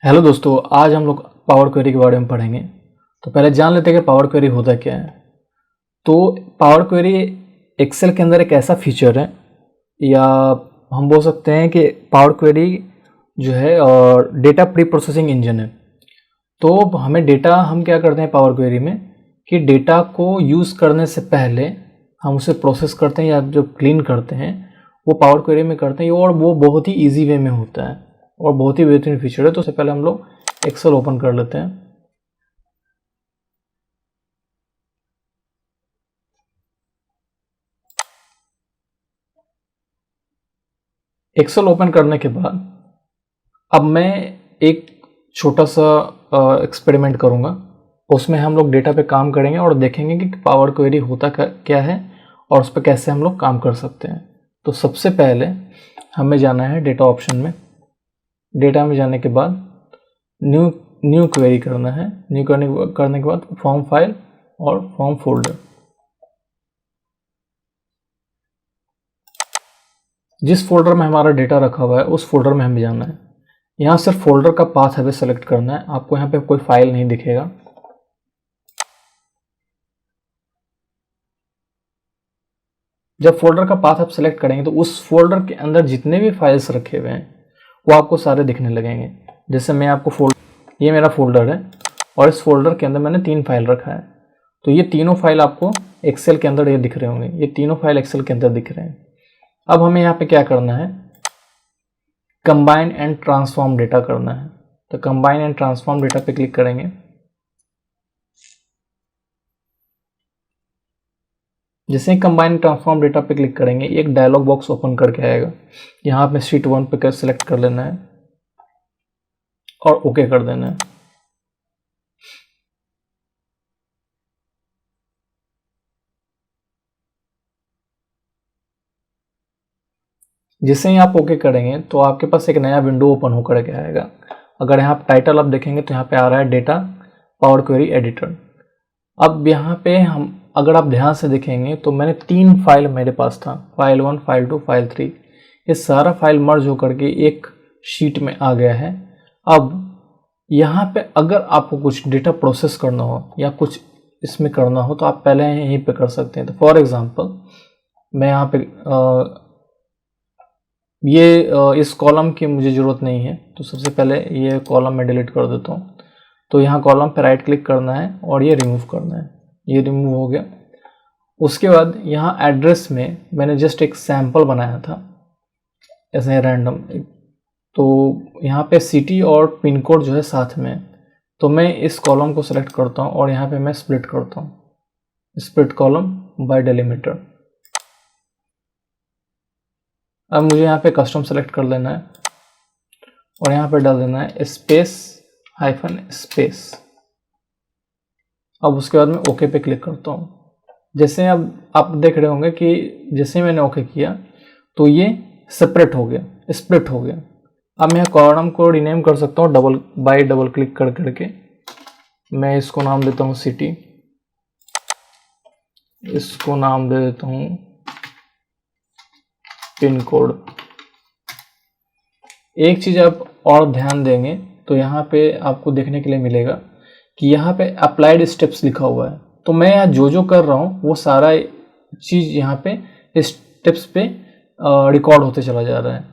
Hello दोस्तों, आज हम लोग पावर क्वेरी के बारे में पढ़ेंगे। तो पहले जान लेते हैं कि पावर क्वेरी होता क्या है। तो पावर क्वेरी एक्सेल के अंदर एक ऐसा फीचर है, या हम बोल सकते हैं कि पावर क्वेरी जो है और डेटा प्री प्रोसेसिंग इंजन है। तो हम क्या करते हैं पावर क्वेरी में कि डेटा को यूज़ करने से पहले हम उसे प्रोसेस करते हैं या जो क्लीन करते हैं वो पावर क्वेरी में करते हैं, और वो बहुत ही ईजी वे में होता है और बहुत ही बेहतरीन फीचर है। तो उससे पहले हम लोग एक्सेल ओपन कर लेते हैं। एक्सेल ओपन करने के बाद अब मैं एक छोटा सा एक्सपेरिमेंट करूंगा। उसमें हम लोग डेटा पे काम करेंगे और देखेंगे कि पावर क्वेरी होता क्या है और उस पर कैसे हम लोग काम कर सकते हैं। तो सबसे पहले हमें जाना है डेटा ऑप्शन में। डेटा में जाने के बाद न्यू क्वेरी करना है। न्यू करने के बाद फॉर्म फाइल और फॉर्म फोल्डर। जिस फोल्डर में हमारा डेटा रखा हुआ है उस फोल्डर में हमें जाना है। यहाँ सिर्फ फोल्डर का पाथ हमें सेलेक्ट करना है। आपको यहाँ पे कोई फाइल नहीं दिखेगा। जब फोल्डर का पाथ आप सेलेक्ट करेंगे तो उस फोल्डर के अंदर जितने भी फाइल्स रखे हुए हैं वो आपको सारे दिखने लगेंगे। जैसे मैं आपको ये मेरा फोल्डर है और इस फोल्डर के अंदर मैंने 3 फाइल रखा है। तो ये तीनों फाइल आपको एक्सेल के अंदर ये दिख रहे होंगे। ये तीनों फाइल एक्सेल के अंदर दिख रहे हैं। अब हमें यहाँ पे क्या करना है, कंबाइन एंड ट्रांसफॉर्म डेटा करना है। तो कंबाइन एंड ट्रांसफॉर्म डेटा पे क्लिक करेंगे। जैसे ही कंबाइन ट्रांसफॉर्म डेटा पे क्लिक करेंगे एक डायलॉग बॉक्स ओपन करके आएगा। यहाँ पे शीट 1 पे सेलेक्ट कर लेना है और ओके कर देना है। जैसे ही आप ओके करेंगे तो आपके पास एक नया विंडो ओपन होकर के आएगा। अगर यहाँ टाइटल आप देखेंगे तो यहाँ पे आ रहा है डेटा पावर क्वेरी एडिटर। अब यहाँ पे अगर आप ध्यान से देखेंगे तो मैंने 3 फाइल मेरे पास था, फाइल 1, फाइल 2, फाइल 3। ये सारा फाइल मर्ज होकर के एक शीट में आ गया है। अब यहाँ पे अगर आपको कुछ डेटा प्रोसेस करना हो या कुछ इसमें करना हो तो आप पहले यहीं पे कर सकते हैं। तो फॉर एग्जांपल मैं यहाँ पे इस कॉलम की मुझे ज़रूरत नहीं है, तो सबसे पहले ये कॉलम मैं डिलीट कर देता हूँ। तो यहाँ कॉलम पे राइट क्लिक करना है और ये रिमूव करना है। ये रिमूव हो गया। उसके बाद यहाँ एड्रेस में मैंने जस्ट एक सैंपल बनाया था ऐसे रैंडम। तो यहाँ पे सिटी और पिन कोड जो है साथ में। तो मैं इस कॉलम को सिलेक्ट करता हूँ और यहाँ पे मैं स्प्लिट करता हूँ, स्प्लिट कॉलम बाय डेलीमीटर। अब मुझे यहाँ पे कस्टम सेलेक्ट कर लेना है और यहाँ पे डाल देना है स्पेस हाइफन स्पेस। अब उसके बाद मैं ओके पे क्लिक करता हूँ। जैसे अब आप देख रहे होंगे कि जैसे मैंने ओके किया तो ये सेपरेट हो गया, स्प्लिट हो गया। अब मैं कॉलम को रीनेम कर सकता हूँ डबल क्लिक कर करके। मैं इसको नाम देता हूँ सिटी, इसको नाम दे देता हूँ पिन कोड। एक चीज़ आप और ध्यान देंगे तो यहाँ पे आपको देखने के लिए मिलेगा कि यहाँ पे अप्लाइड स्टेप्स लिखा हुआ है। तो मैं यहाँ जो कर रहा हूँ वो सारा चीज़ यहाँ पे स्टेप्स पे रिकॉर्ड होते चला जा रहा है।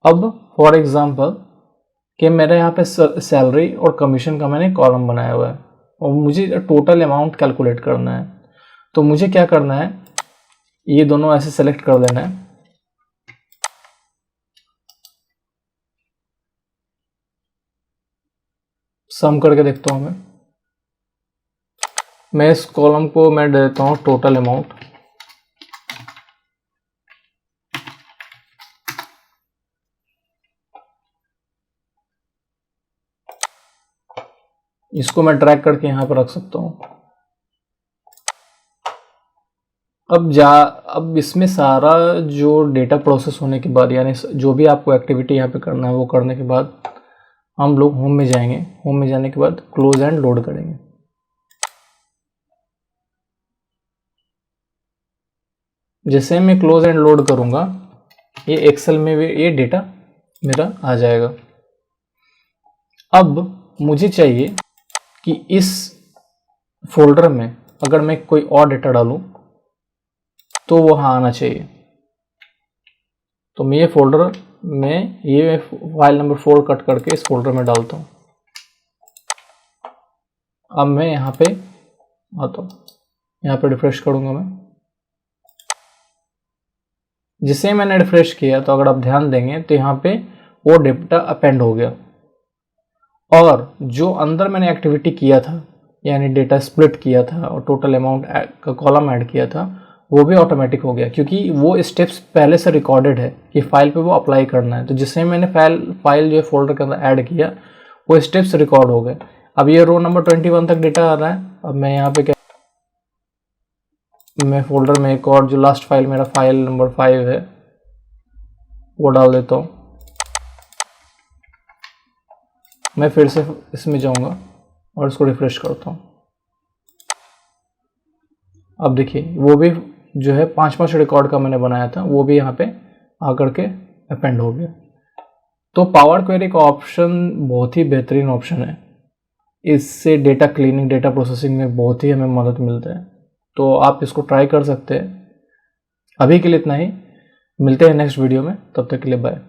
अब फॉर एग्जांपल कि मेरे यहाँ पे सैलरी और कमीशन का मैंने कॉलम बनाया हुआ है और मुझे टोटल अमाउंट कैलकुलेट करना है। तो मुझे क्या करना है, ये दोनों ऐसे सेलेक्ट कर लेना है। सम करके देखता हूँ मैं इस कॉलम को मैं दे देता हूँ टोटल अमाउंट। इसको मैं ड्रैग करके यहाँ पर रख सकता हूँ। अब इसमें सारा जो डेटा प्रोसेस होने के बाद, यानी जो भी आपको एक्टिविटी यहाँ पे करना है वो करने के बाद हम लोग होम में जाएंगे। होम में जाने के बाद क्लोज एंड लोड करेंगे। जैसे मैं क्लोज एंड लोड करूँगा ये एक्सेल में भी ये डेटा मेरा आ जाएगा। अब मुझे चाहिए कि इस फोल्डर में अगर मैं कोई और डेटा डालूं तो वो वहाँ आना चाहिए। तो मैं ये फोल्डर में ये फाइल नंबर 4 कट करके इस फोल्डर में डालता हूँ। अब मैं यहाँ पे आता हूँ, यहाँ पे रिफ्रेश करूँगा मैं। जिसे मैंने रिफ्रेश किया तो अगर आप ध्यान देंगे तो यहाँ पे वो डेटा अपेंड हो गया, और जो अंदर मैंने एक्टिविटी किया था यानी डेटा स्प्लिट किया था और टोटल अमाउंट का कॉलम ऐड किया था वो भी ऑटोमेटिक हो गया, क्योंकि वो स्टेप्स पहले से रिकॉर्डेड है कि फाइल पे वो अप्लाई करना है। तो जिससे मैंने फाइल जो है फोल्डर के अंदर ऐड किया वो स्टेप्स रिकॉर्ड हो गए। अब ये रो नंबर 21 तक डेटा आ रहा है। अब मैं यहाँ पे क्या, मैं फोल्डर में एक और जो लास्ट फाइल मेरा फाइल नंबर 5 है वो डाल देता हूँ। मैं फिर से इसमें जाऊँगा और इसको रिफ्रेश करता हूँ। अब देखिए वो भी जो है 5 रिकॉर्ड का मैंने बनाया था वो भी यहाँ पे आकर के अपेंड हो गया। तो पावर क्वेरी का ऑप्शन बहुत ही बेहतरीन ऑप्शन है। इससे डेटा क्लीनिंग, डेटा प्रोसेसिंग में बहुत ही हमें मदद मिलता है। तो आप इसको ट्राई कर सकते हैं। अभी के लिए इतना ही, मिलते हैं नेक्स्ट वीडियो में, तब तक के लिए बाय।